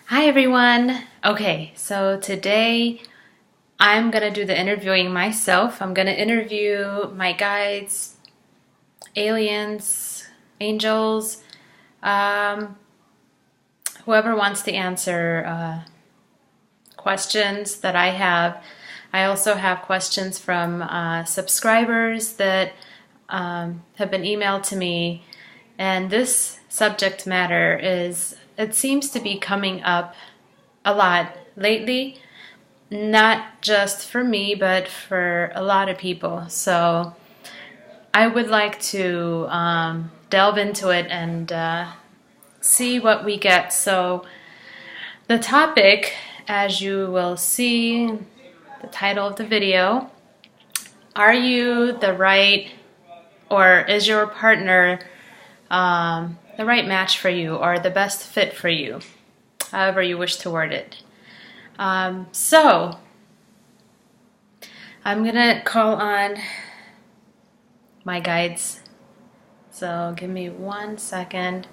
Hi everyone. Okay, so today I'm gonna do the interviewing myself. I'm gonna interview my guides, aliens, angels, um, whoever wants to answer questions that I have. I also have questions from subscribers that have been emailed to me, and this subject matter it seems to be coming up a lot lately, not just for me, but for a lot of people. So I would like to delve into it and see what we get. So the topic, as you will see, the title of the video, are you the right, or is your partner the right match for you, or the best fit for you, however you wish to word it. So I'm gonna call on my guides. So give me 1 second.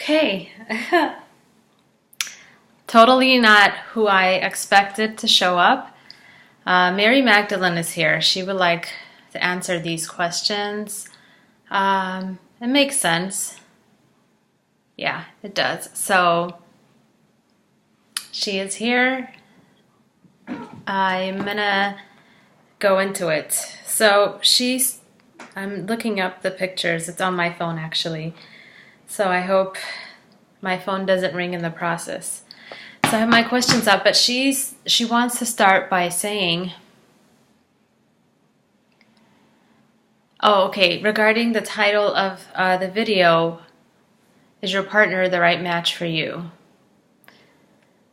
Okay. Totally not who I expected to show up. Mary Magdalene is here. She would like to answer these questions. It makes sense. Yeah, it does. So she is here. I'm gonna go into it. So I'm looking up the pictures. It's on my phone actually. So I hope my phone doesn't ring in the process. So I have my questions up, but she wants to start by saying, oh, okay, regarding the title of the video, is your partner the right match for you?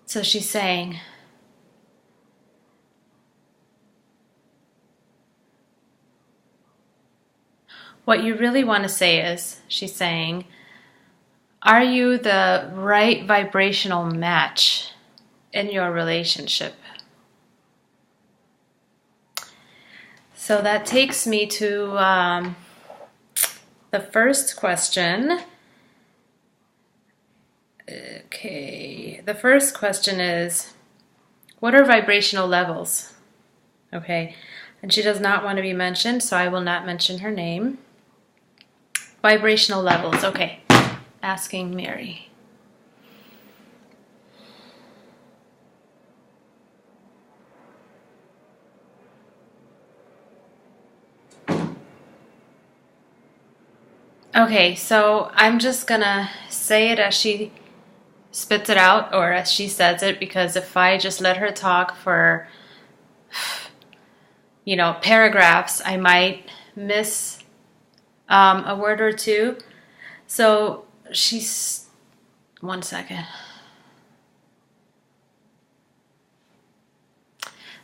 So she's saying, what you really want to say is, she's saying, are you the right vibrational match in your relationship? So that takes me to the first question. Okay, the first question is, what are vibrational levels? Okay, and she does not want to be mentioned, so I will not mention her name. Vibrational levels, okay. Asking Mary. Okay, so I'm just gonna say it as she spits it out, or as she says it, because if I just let her talk for, paragraphs, I might miss a word or two. So she's, 1 second.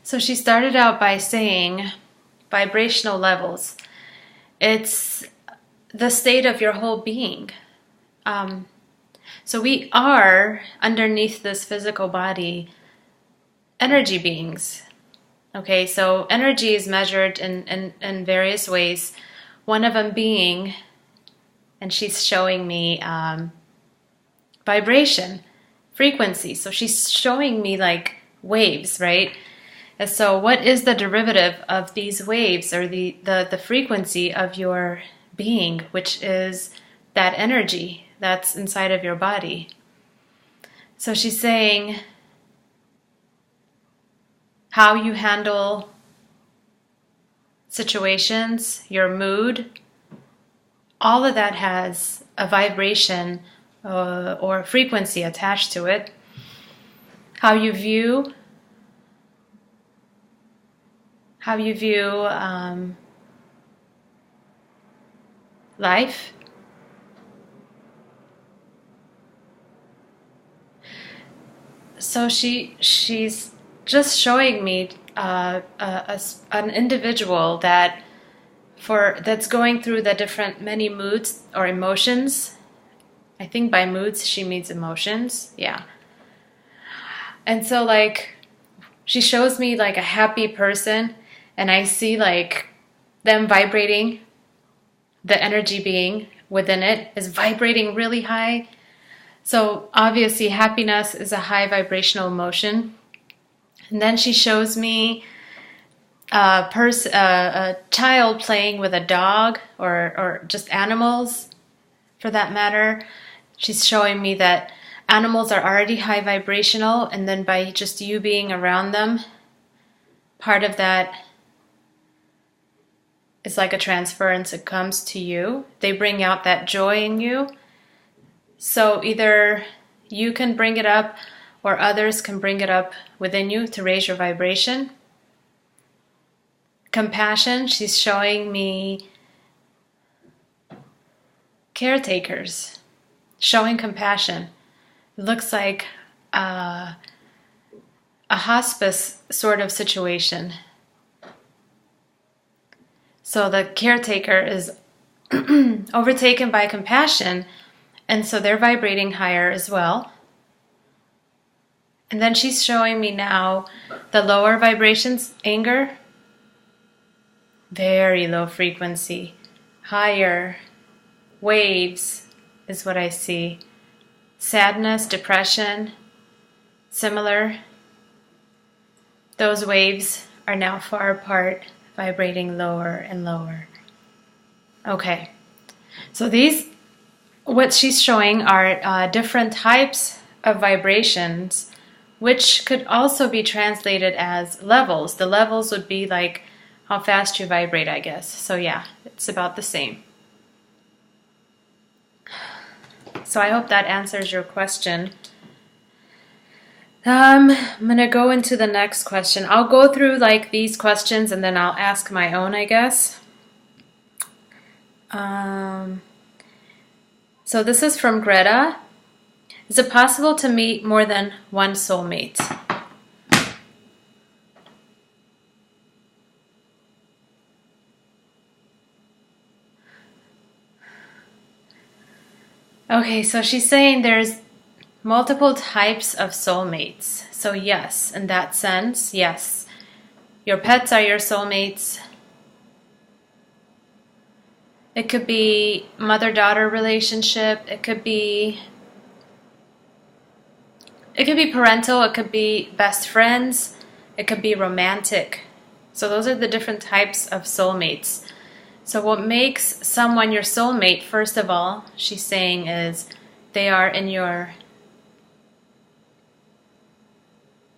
So she started out by saying vibrational levels. It's the state of your whole being. So we are, underneath this physical body, energy beings. Okay, so energy is measured in various ways. One of them being, and she's showing me vibration, frequency. So she's showing me like waves, right? And so what is the derivative of these waves, or the frequency of your being, which is that energy that's inside of your body? So she's saying how you handle situations, your mood, all of that has a vibration or frequency attached to it. How you view life, So she's just showing me an individual that's going through the different many moods or emotions. I think by moods she means emotions. Yeah. And so like she shows me like a happy person, and I see like them vibrating. The energy being within it is vibrating really high. So obviously happiness is a high vibrational emotion. And then she shows me a child playing with a dog or just animals for that matter. She's showing me that animals are already high vibrational, and then by just you being around them, part of that is like a transference. It comes to you. They bring out that joy in you. So either you can bring it up or others can bring it up within you to raise your vibration. Compassion, she's showing me caretakers showing compassion. It looks like a hospice sort of situation. So the caretaker is overtaken by compassion, and so they're vibrating higher as well. And then she's showing me now the lower vibrations, anger, very low frequency, higher waves is what I see. Sadness, depression, similar. Those waves are now far apart, vibrating lower and lower. Okay, so what she's showing are different types of vibrations, which could also be translated as levels. The levels would be like how fast you vibrate, I guess. So yeah, it's about the same. So I hope that answers your question. I'm gonna go into the next question. I'll go through like these questions and then I'll ask my own, I guess. So this is from Greta. Is it possible to meet more than one soulmate? Okay, so she's saying there's multiple types of soulmates. So yes, in that sense, yes. Your pets are your soulmates. It could be mother-daughter relationship. It could be parental. It could be best friends. It could be romantic. So those are the different types of soulmates. So what makes someone your soulmate, first of all, she's saying, is they are in your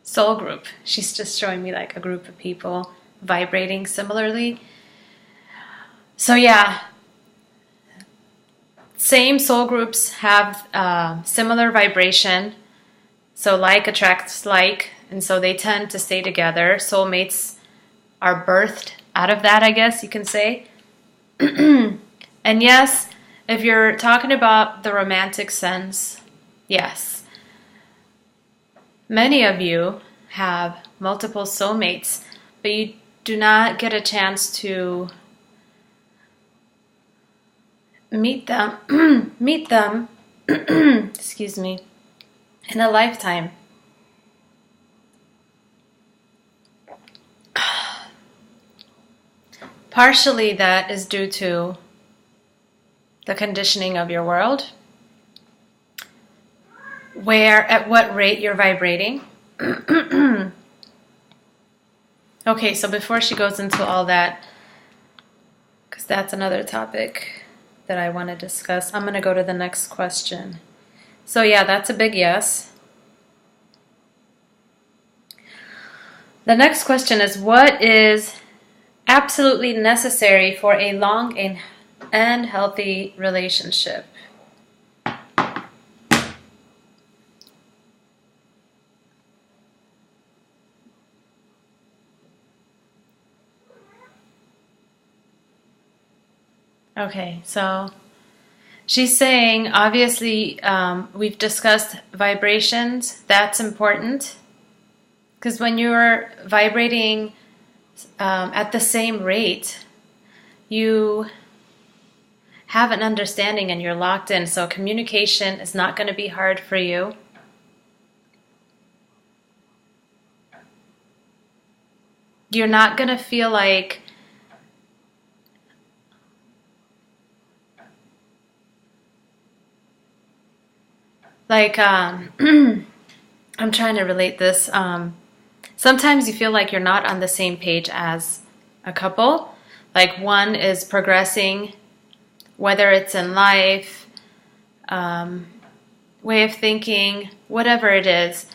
soul group. She's just showing me like a group of people vibrating similarly. So yeah, same soul groups have similar vibration. So like attracts like, and so they tend to stay together. Soulmates are birthed out of that, I guess you can say. And yes, if you're talking about the romantic sense, yes. Many of you have multiple soulmates, but you do not get a chance to meet them, excuse me, in a lifetime. Partially that is due to the conditioning of your world, at what rate you're vibrating. Okay, so before she goes into all that, because that's another topic that I want to discuss, I'm going to go to the next question. So yeah, that's a big yes. The next question is, what is absolutely necessary for a long and healthy relationship? Okay, so She's saying, obviously, we've discussed vibrations. That's important. Because when you're vibrating at the same rate, you have an understanding and you're locked in. So communication is not going to be hard for you. You're not going to feel like I'm trying to relate this. Sometimes you feel like you're not on the same page as a couple. Like one is progressing, whether it's in life, way of thinking, whatever it is,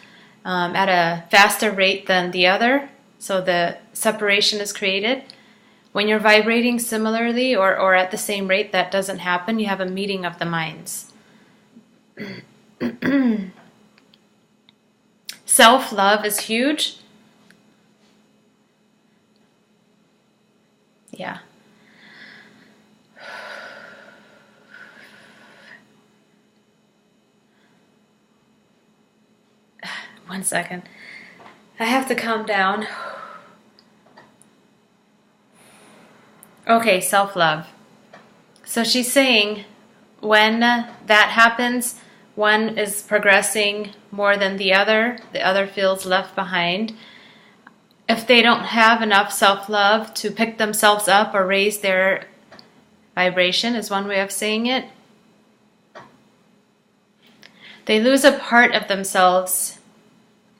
at a faster rate than the other. So the separation is created. When you're vibrating similarly or at the same rate, that doesn't happen. You have a meeting of the minds. Self-love is huge. Yeah. One second. I have to calm down. Okay, self-love. So she's saying when that happens, one is progressing more than the other feels left behind. If they don't have enough self-love to pick themselves up or raise their vibration, is one way of saying it, they lose a part of themselves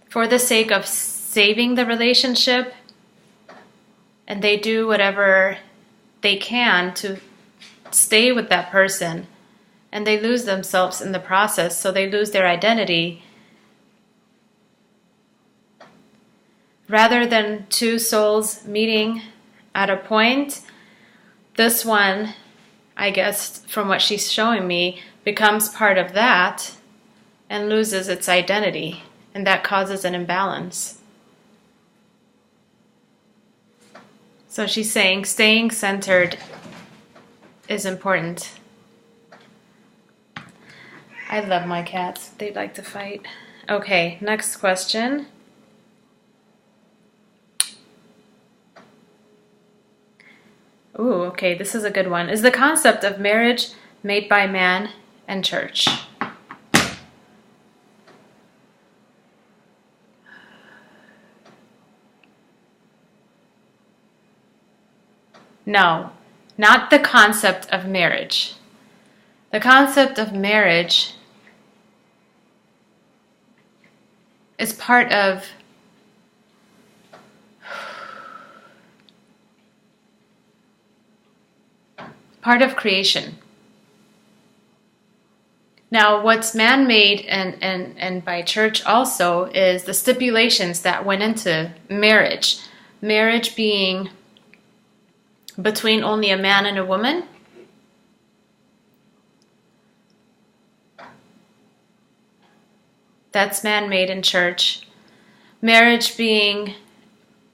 for the sake of saving the relationship, and they do whatever they can to stay with that person. And they lose themselves in the process, so they lose their identity. Rather than two souls meeting at a point, this one, I guess from what she's showing me, becomes part of that and loses its identity, and that causes an imbalance. So she's saying staying centered is important. I love my cats. They like to fight. Okay, next question. Ooh, okay, this is a good one. Is the concept of marriage made by man and church? No, not the concept of marriage. The concept of marriage is part of creation. Now, what's man-made and by church also is the stipulations that went into marriage. Marriage being between only a man and a woman. That's man-made in church. Marriage being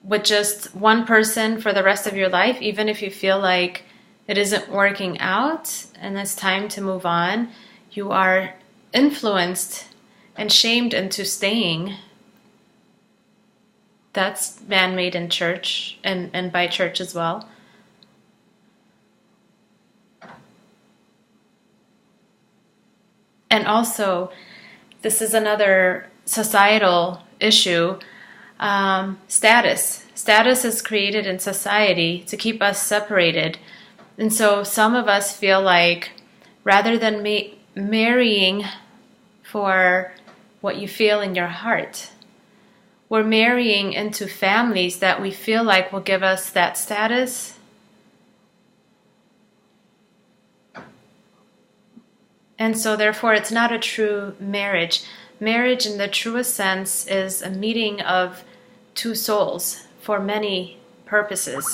with just one person for the rest of your life, even if you feel like it isn't working out and it's time to move on, you are influenced and shamed into staying. That's man-made in church and by church as well. And also, this is another societal issue. Status. Status is created in society to keep us separated. And so some of us feel like rather than marrying for what you feel in your heart, we're marrying into families that we feel like will give us that status. And so therefore it's not a true marriage. Marriage in the truest sense is a meeting of two souls for many purposes.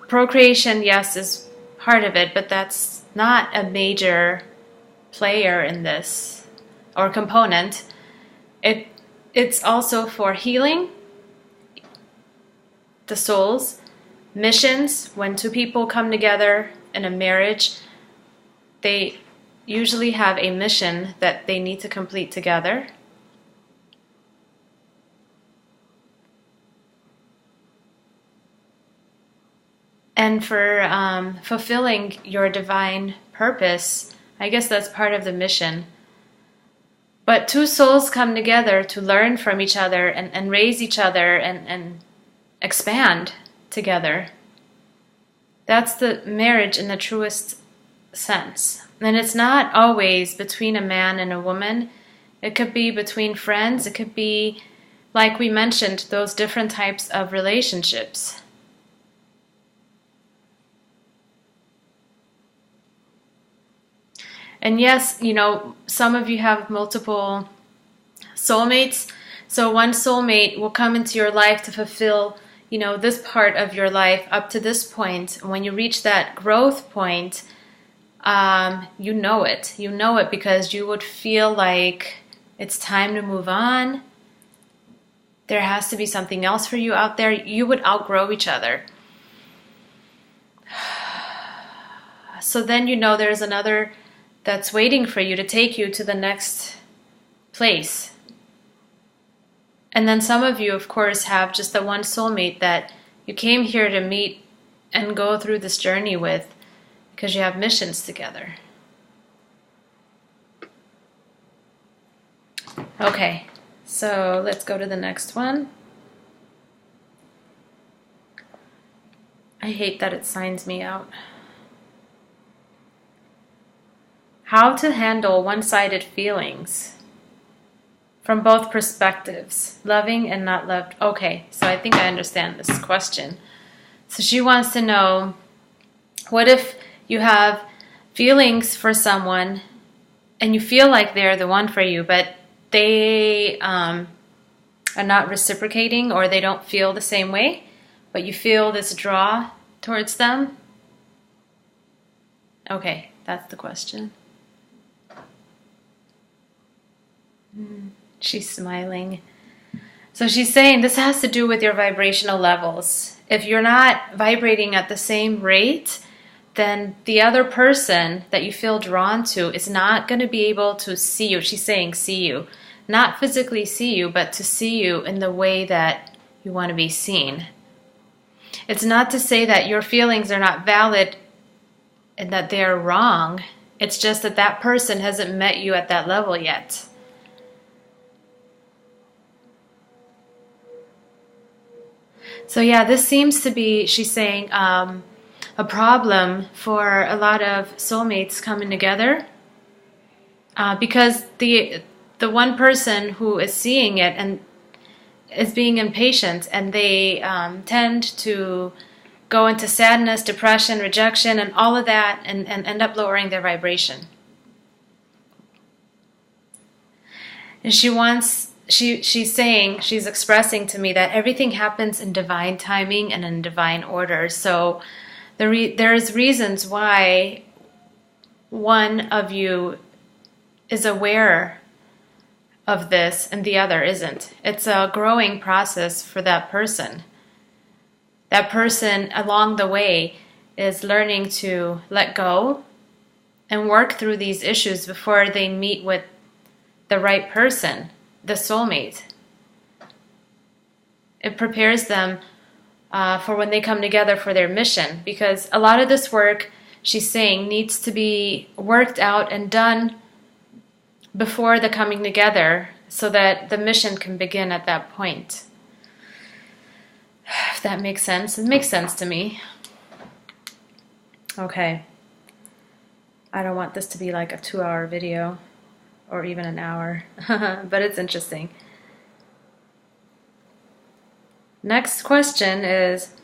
Procreation, yes, is part of it, but that's not a major player in this or component. It's also for healing the souls, missions. When two people come together in a marriage, they usually have a mission that they need to complete together. And for fulfilling your divine purpose, I guess that's part of the mission. But two souls come together to learn from each other and raise each other and expand together. That's the marriage in the truest sense. And it's not always between a man and a woman. It could be between friends. It could be, like we mentioned, those different types of relationships. And yes, you know, some of you have multiple soulmates. So one soulmate will come into your life to fulfill, you know, this part of your life up to this point. When you reach that growth point, you know it. You know it because you would feel like it's time to move on. There has to be something else for you out there. You would outgrow each other. So then you know there's another that's waiting for you to take you to the next place. And then some of you, of course, have just the one soulmate that you came here to meet and go through this journey with because you have missions together. Okay, so let's go to the next one. I hate that it signs me out. How to handle one-sided feelings from both perspectives, loving and not loved. Okay, so I think I understand this question. So she wants to know, what if you have feelings for someone and you feel like they're the one for you, but they are not reciprocating, or they don't feel the same way, but you feel this draw towards them? Okay, that's the question. She's smiling. So she's saying this has to do with your vibrational levels. If you're not vibrating at the same rate, then the other person that you feel drawn to is not going to be able to see you. She's saying see you. Not physically see you, but to see you in the way that you want to be seen. It's not to say that your feelings are not valid and that they are wrong. It's just that that person hasn't met you at that level yet. So yeah, this seems to be, she's saying, a problem for a lot of soulmates coming together, because the one person who is seeing it and is being impatient, and they tend to go into sadness, depression, rejection, and all of that, and end up lowering their vibration. And she's saying, she's expressing to me that everything happens in divine timing and in divine order. So there's reasons why one of you is aware of this and the other isn't. It's a growing process for that person. That person along the way is learning to let go and work through these issues before they meet with the right person, the soulmate. It prepares them for when they come together for their mission, because a lot of this work, she's saying, needs to be worked out and done before the coming together so that the mission can begin at that point. If that makes sense. It makes sense to me. Okay. I don't want this to be like a 2-hour video or even an hour, but it's interesting. Next question is,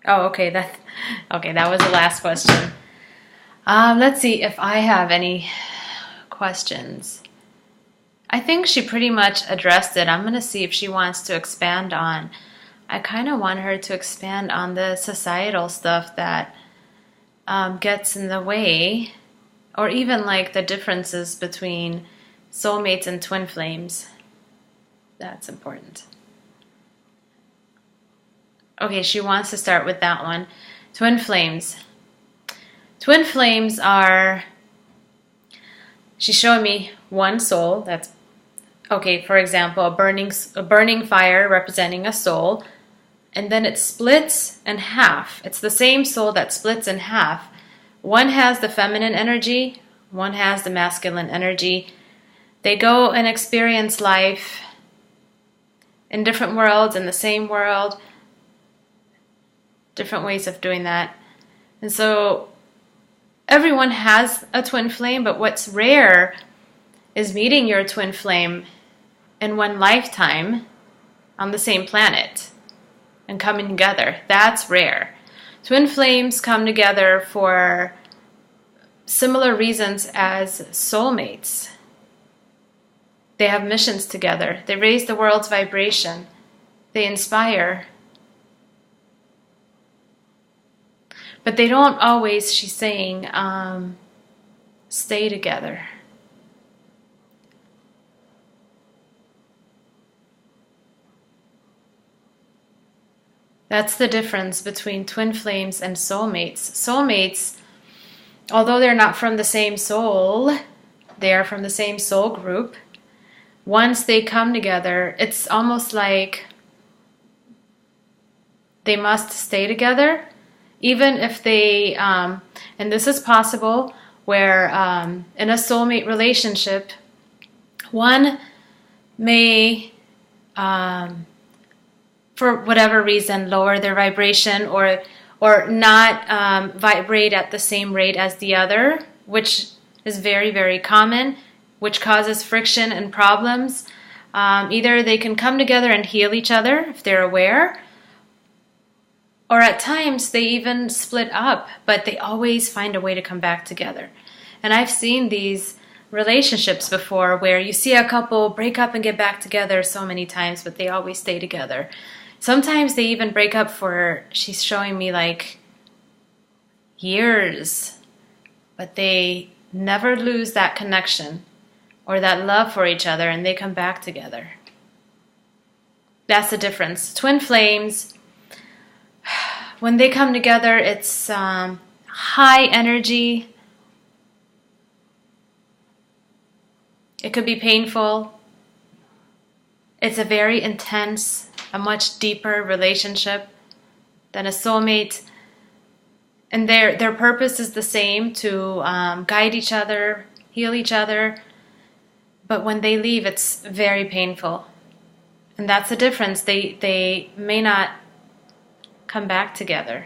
that was the last question. Let's see if I have any questions. I think she pretty much addressed it. I'm going to see if she wants to expand on. I kind of want her to expand on the societal stuff that gets in the way, or even like the differences between soulmates and twin flames. That's important. Okay, she wants to start with that one. Twin flames. Twin flames are, she's showing me one soul. That's okay. For example, a burning fire representing a soul, and then it splits in half. It's the same soul that splits in half. One has the feminine energy, one has the masculine energy. They go and experience life in different worlds, in the same world, different ways of doing that. And so everyone has a twin flame, but what's rare is meeting your twin flame in one lifetime on the same planet and coming together. That's rare. Twin flames come together for similar reasons as soulmates. They have missions together. They raise the world's vibration. They inspire. But they don't always, she's saying, stay together. That's the difference between twin flames and soulmates. Soulmates, although they're not from the same soul, they are from the same soul group. Once they come together, it's almost like they must stay together, even if they, and this is possible, where in a soulmate relationship, one may, for whatever reason, lower their vibration or not vibrate at the same rate as the other, which is very, very common, which causes friction and problems. Either they can come together and heal each other if they're aware, or at times they even split up, but they always find a way to come back together. And I've seen these relationships before where you see a couple break up and get back together so many times, but they always stay together. Sometimes they even break up for, she's showing me, like years, but they never lose that connection or that love for each other, and they come back together. That's the difference. Twin flames, when they come together, it's high energy. It could be painful. It's a very intense, a much deeper relationship than a soulmate. And their purpose is the same, to guide each other, heal each other. But when they leave, it's very painful. And that's the difference. They may not come back together.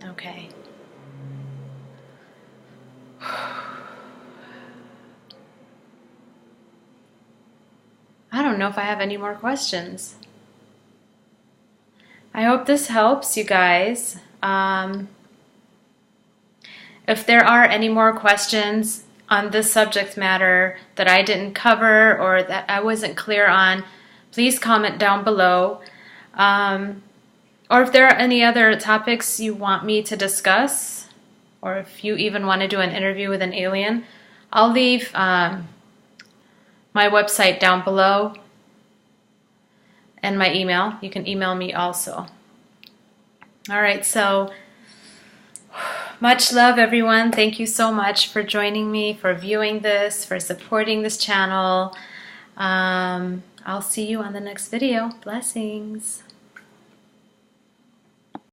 Okay. I don't know if I have any more questions. I hope this helps you guys. If there are any more questions on this subject matter that I didn't cover or that I wasn't clear on, please comment down below. Or if there are any other topics you want me to discuss, or if you even want to do an interview with an alien, I'll leave my website down below and my email. You can email me also. All right, so much love, everyone. Thank you so much for joining me, for viewing this, for supporting this channel. I'll see you on the next video. Blessings.